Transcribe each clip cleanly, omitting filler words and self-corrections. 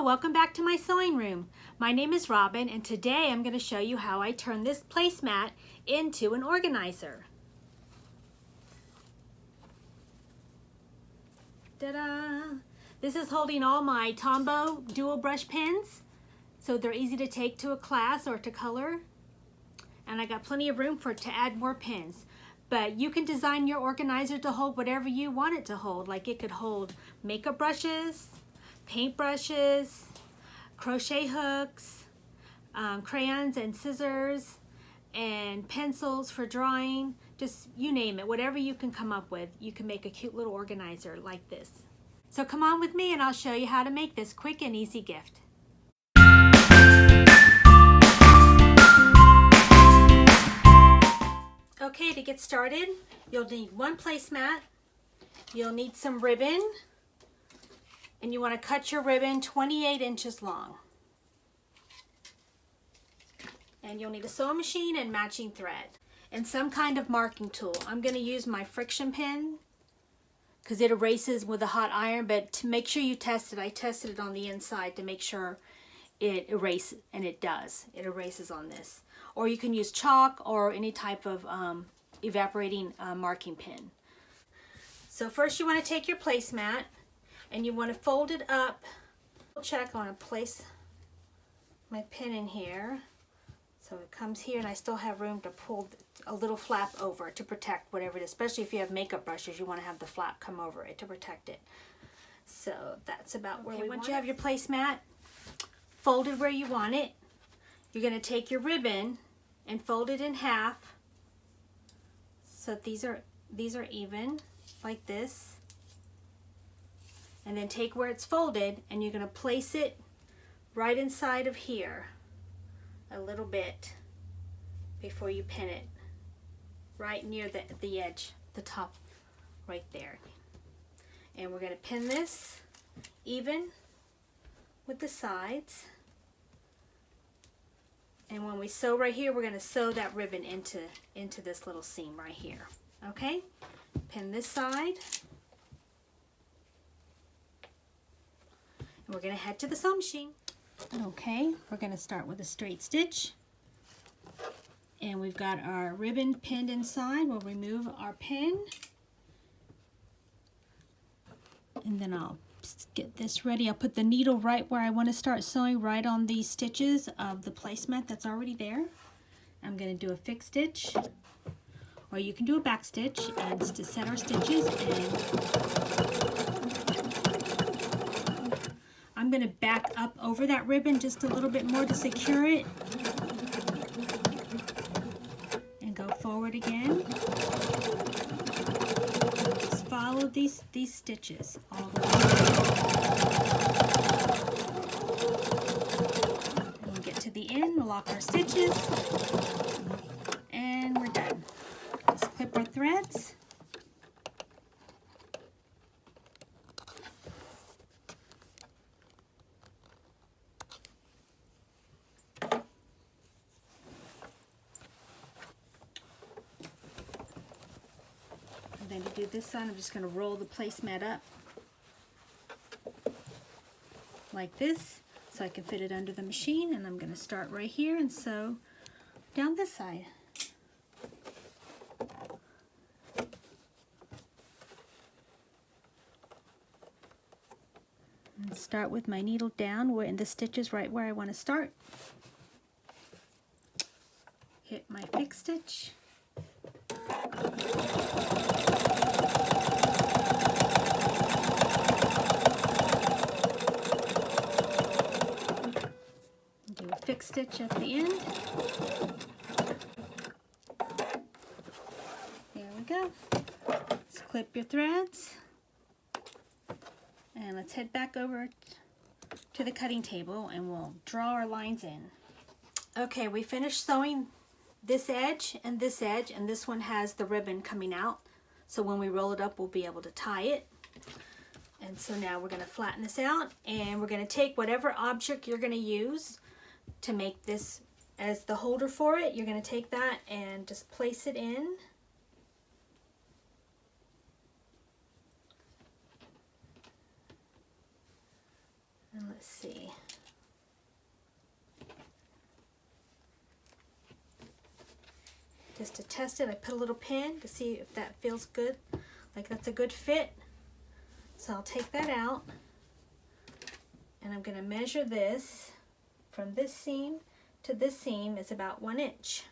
welcome back to my sewing room. My name is Robyn and today I'm going to show you how I turn this placemat into an organizer. Ta-da! This is holding all my Tombow dual brush pens, so they're easy to take to a class or to color. And I got plenty of room to add more pens. But you can design your organizer to hold whatever you want it to hold. Like it could hold makeup brushes, paint brushes, crochet hooks, crayons and scissors, and pencils for drawing. Just you name it, whatever you can come up with, you can make a cute little organizer like this. So come on with me and I'll show you how to make this quick and easy gift. Okay, to get started, you'll need one placemat, you'll need some ribbon, and you want to cut your ribbon 28 inches long. And you'll need a sewing machine and matching thread, and some kind of marking tool. I'm going to use my friction pen because it erases with a hot iron, but to make sure you test it, I tested it on the inside to make sure it erases, and it does. It erases on this. Or you can use chalk or any type of evaporating marking pen. So first you want to take your placemat and you want to fold it up. Check, I want to place my pin in here. So it comes here and I still have room to pull a little flap over to protect whatever it is. Especially if you have makeup brushes, you want to have the flap come over it to protect it. So that's about where we want it. Once you have your placemat folded where you want it, you're going to take your ribbon and fold it in half so these are even like this, and then take where it's folded and you're going to place it right inside of here a little bit before you pin it, right near the edge, the top right there. And we're going to pin this even with the sides. And when we sew right here, we're going to sew that ribbon into this little seam right here. Okay? Pin this side. And we're going to head to the sewing machine. Okay, we're going to start with a straight stitch. And we've got our ribbon pinned inside. We'll remove our pin. And then I'll get this ready. I'll put the needle right where I want to start sewing, right on these stitches of the placemat that's already there. I'm going to do a fixed stitch, or you can do a back stitch and to set our stitches. And I'm going to back up over that ribbon just a little bit more to secure it, and go forward again. Follow these stitches all the way. And we'll get to the end, we'll lock our stitches, and we're done. Let's clip our threads. Then to do this side, I'm just going to roll the placemat up like this so I can fit it under the machine, and I'm going to start right here and sew down this side. And start with my needle down where in the stitches right where I want to start. Hit my fixed stitch. Fixed stitch at the end. There we go. Let's clip your threads. And let's head back over to the cutting table and we'll draw our lines in. Okay, we finished sewing this edge, and this one has the ribbon coming out. So when we roll it up, we'll be able to tie it. And so now we're going to flatten this out, and we're going to take whatever object you're going to use to make this as the holder for it. You're going to take that and just place it in. And let's see. Just to test it, I put a little pin to see if that feels good, like that's a good fit. So I'll take that out, and I'm going to measure this from this seam to this seam is about 1 inch.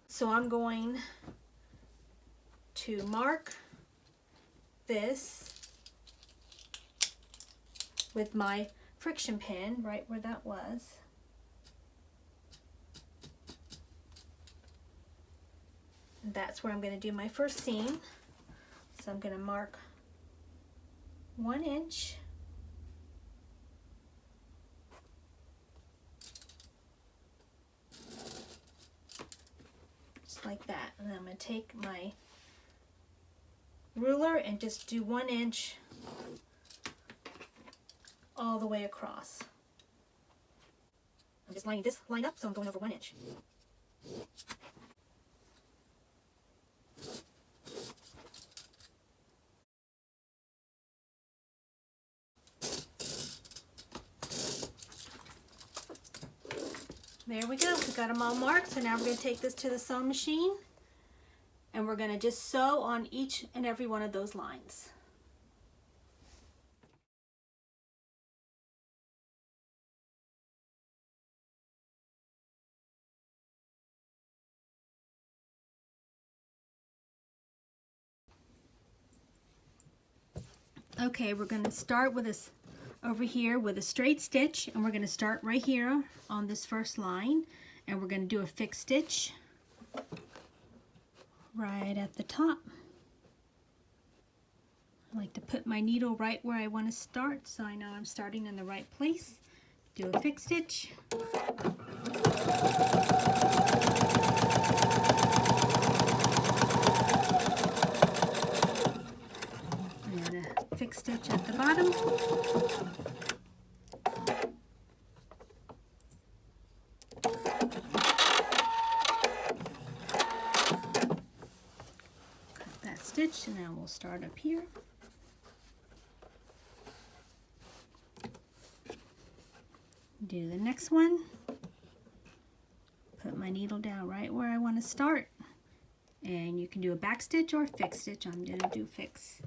So I'm going to mark this with my friction pin right where that was. And that's where I'm going to do my first seam. So I'm going to mark 1 inch. Just like that. And then I'm going to take my ruler and just do 1 inch all the way across. I'm just lining this line up, so I'm going over 1 inch. There we go, we got them all marked. So now we're going to take this to the sewing machine and we're going to just sew on each and every one of those lines. Okay, we're going to start with this over here with a straight stitch, and we're going to start right here on this first line, and we're going to do a fixed stitch right at the top. I like to put my needle right where I want to start so I know I'm starting in the right place. Do a fixed stitch. And a fixed stitch at the bottom. Cut that stitch, and now we'll start up here. Do the next one. Put my needle down right where I want to start. And you can do a back stitch or a fixed stitch. I'm going to do fix.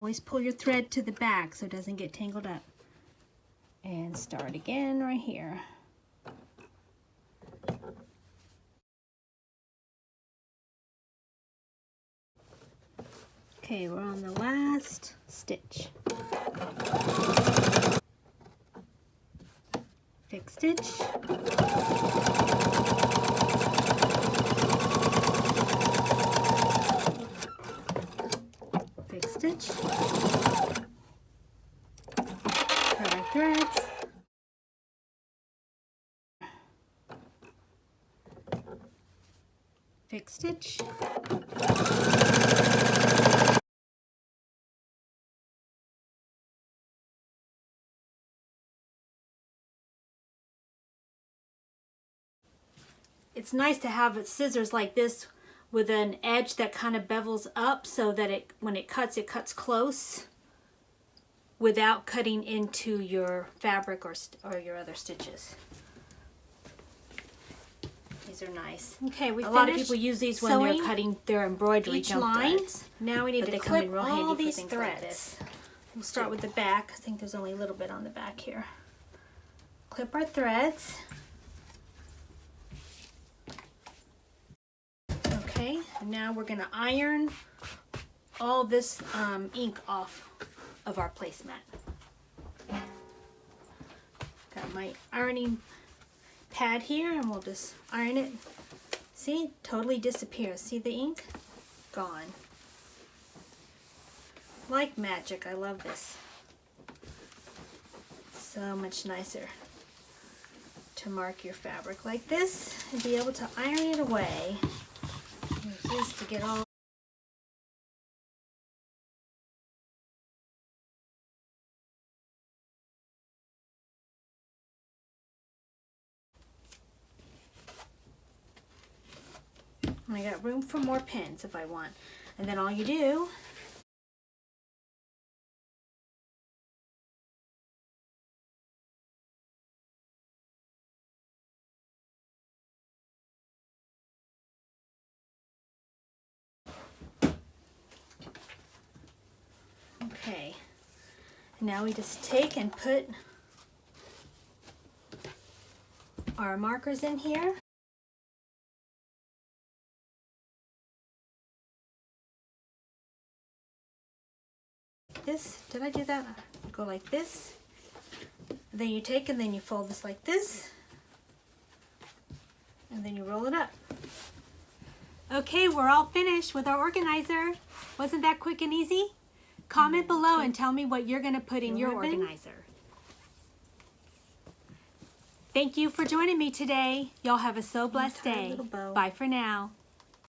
Always pull your thread to the back so it doesn't get tangled up. And start again right here. Okay, we're on the last stitch. Fixed stitch. Fixed stitch. Cut our threads. Fixed stitch. It's nice to have scissors like this with an edge that kind of bevels up so that when it cuts close without cutting into your fabric or your other stitches. These are nice. Okay, a lot of people use these when they're cutting their embroidery jump threads. Now we need to clip all these threads. We'll start with the back. I think there's only a little bit on the back here. Clip our threads. Okay, and now we're going to iron all this ink off of our placemat. Got my ironing pad here, and we'll just iron it. See, totally disappears. See the ink? Gone. Like magic. I love this. So much nicer to mark your fabric like this and be able to iron it away. Use this to get all I got room for more pins if I want. And then all you do okay. Now we just take and put our markers in here. This, did I do that? Go like this. And then you take and then you fold this like this. And then you roll it up. Okay, we're all finished with our organizer. Wasn't that quick and easy? Comment below and tell me what you're going to put in your organizer. Thank you for joining me today. Y'all have a so blessed day. Bye for now.